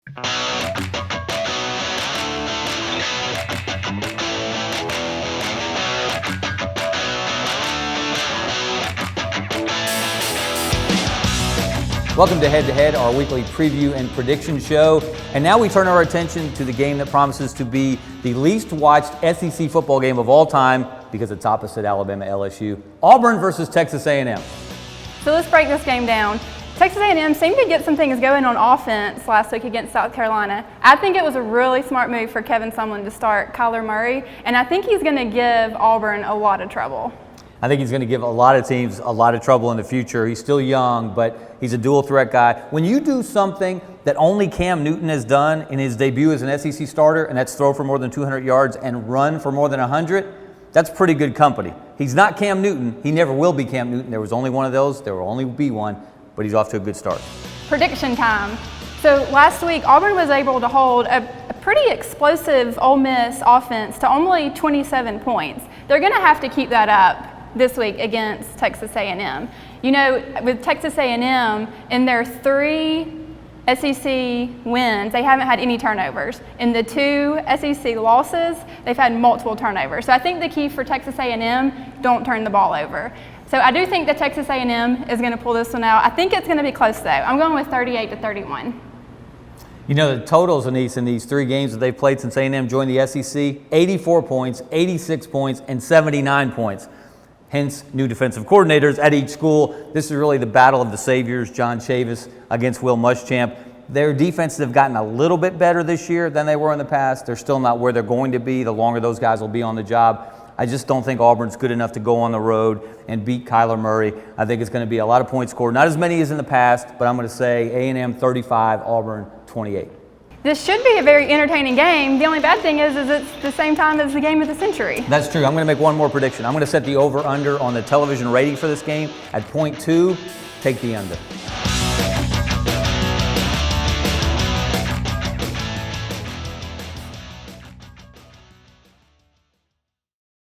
Welcome to Head to Head, our weekly preview and prediction show. And now we turn our attention to the game that promises to be the least watched SEC football game of all time because it's opposite Alabama LSU. Auburn versus Texas A&M. So let's break this game down. Texas A&M seemed to get some things going on offense last week against South Carolina. I think it was a really smart move for Kevin Sumlin to start Kyler Murray, and I think he's going to give Auburn a lot of trouble. I think he's going to give a lot of teams a lot of trouble in the future. He's still young, but he's a dual threat guy. When you do something that only Cam Newton has done in his debut as an SEC starter, and that's throw for more than 200 yards and run for more than 100, that's pretty good company. He's not Cam Newton. He never will be Cam Newton. There was only one of those. There will only be one, but he's off to a good start. Prediction time. So last week, Auburn was able to hold a pretty explosive Ole Miss offense to only 27 points. They're going to have to keep that up this week against Texas A&M. You know, with Texas A&M, in their 3 SEC wins, they haven't had any turnovers. In the 2 SEC losses, they've had multiple turnovers. So I think the key for Texas A&M, don't turn the ball over. So I do think that Texas A&M is going to pull this one out. I think it's going to be close, though. I'm going with 38-31. You know, the totals in these 3 games that they've played since A&M joined the SEC, 84 points, 86 points, and 79 points. Hence, new defensive coordinators at each school. This is really the battle of the saviors, John Chavis against Will Muschamp. Their defenses have gotten a little bit better this year than they were in the past. They're still not where they're going to be the longer those guys will be on the job. I just don't think Auburn's good enough to go on the road and beat Kyler Murray. I think it's going to be a lot of points scored. Not as many as in the past, but I'm going to say A&M 35, Auburn 28. This should be a very entertaining game. The only bad thing is it's the same time as the game of the century. That's true. I'm going to make one more prediction. I'm going to set the over-under on the television rating for this game at .2. Take the under.